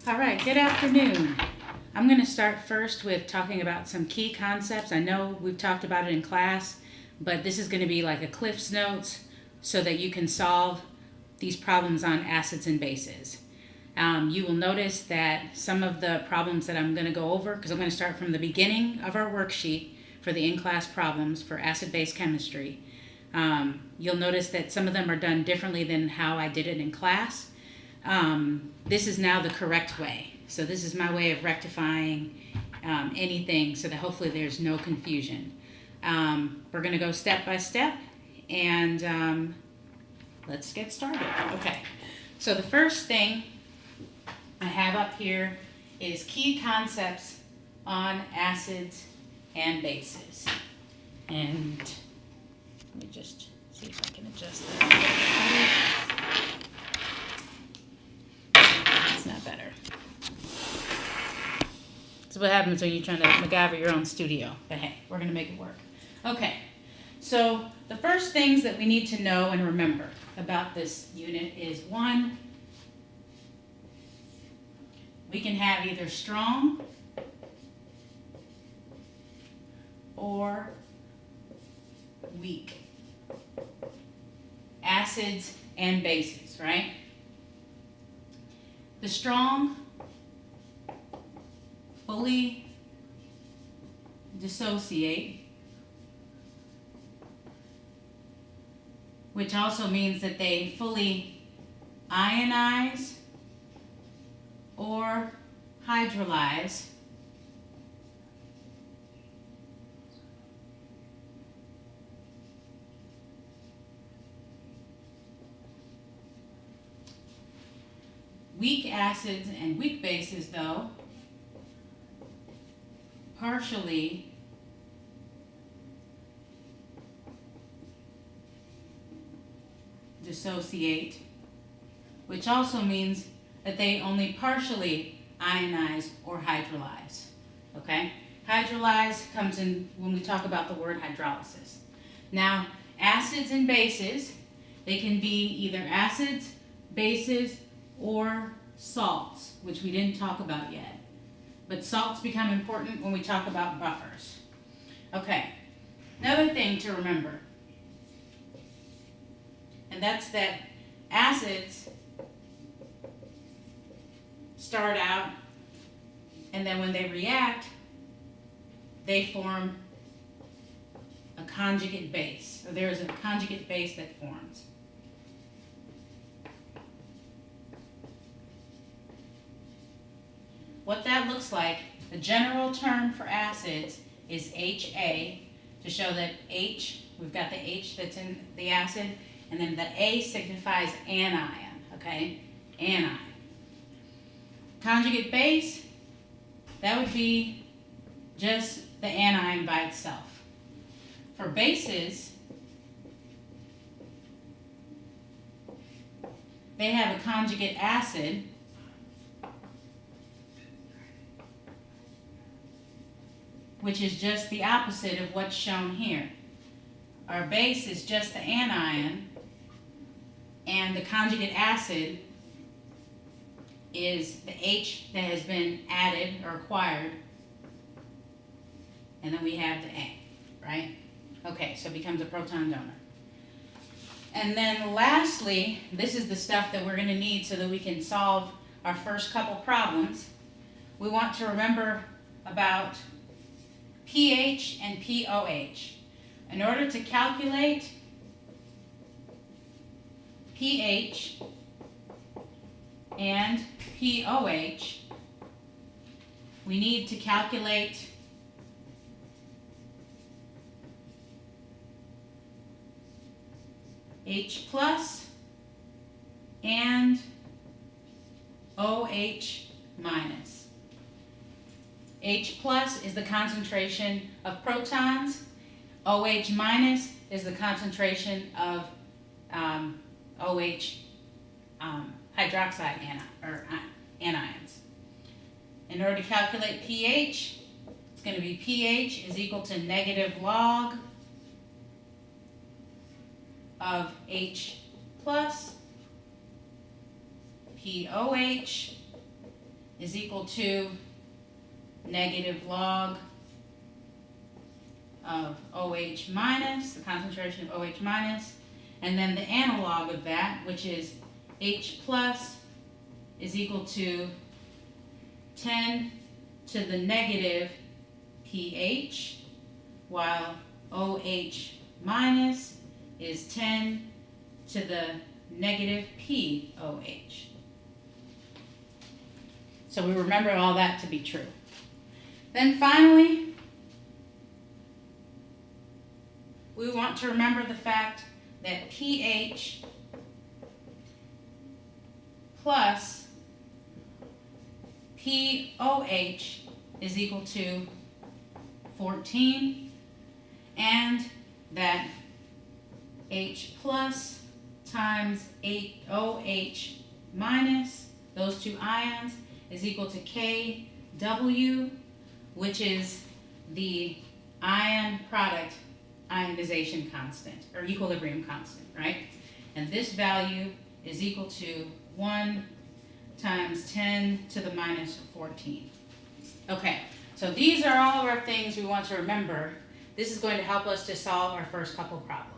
All right, good afternoon. I'm going to start first with talking about some key concepts. I know we've talked about it in class, but this is going to be like a Cliff's Notes so that you can solve these problems on acids and bases. You will notice that some of the problems that I'm going to go over, because I'm going to start from the beginning of our worksheet for the in-class problems for acid-base chemistry. You'll notice that some of them are done differently than how I did it in class. This is now the correct way. So this is my way of rectifying anything so that hopefully there's no confusion. We're going to go step by step and let's get started. Okay, so the first thing I have up here is key concepts on acids and bases. And let me just see if I can adjust that. It's not better. That's what happens when you're trying to MacGyver your own studio. But hey, we're going to make it work. Okay, so the first things that we need to know and remember about this unit is one, we can have either strong or weak acids and bases, right? The strong fully dissociate, which also means that they fully ionize or hydrolyze weak acids and weak bases, though, partially dissociate, which also means that they only partially ionize or hydrolyze. Okay? Hydrolyze comes in when we talk about the word hydrolysis. Now, acids and bases, they can be either acids, bases, or salts, which we didn't talk about yet. But salts become important when we talk about buffers. Okay, another thing to remember, and that's that acids start out, and then when they react, they form a conjugate base, or there is a conjugate base that forms. What that looks like, the general term for acids is HA, to show that H, we've got the H that's in the acid, and then the A signifies anion, okay? Anion. Conjugate base, that would be just the anion by itself. For bases, they have a conjugate acid, which is just the opposite of what's shown here. Our base is just the anion, and the conjugate acid is the H that has been added or acquired, and then we have the A, right? Okay, so it becomes a proton donor. And then lastly, this is the stuff that we're going to need so that we can solve our first couple problems. We want to remember about pH and pOH. In order to calculate pH and pOH, we need to calculate H plus and OH minus. H plus is the concentration of protons. OH minus is the concentration of OH hydroxide anions. In order to calculate pH, it's going to be pH is equal to negative log of H plus POH is equal to negative log of OH minus, the concentration of OH minus, and then the analog of that, which is H plus, is equal to 10 to the negative pH, while OH minus is 10 to the negative pOH. So we remember all that to be true. Then finally, we want to remember the fact that pH plus pOH is equal to 14, and that H plus times OH minus, those two ions, is equal to Kw, which is the ion product ionization constant, or equilibrium constant, right? And this value is equal to 1 times 10 to the minus 14. Okay, so these are all of our things we want to remember. This is going to help us to solve our first couple problems.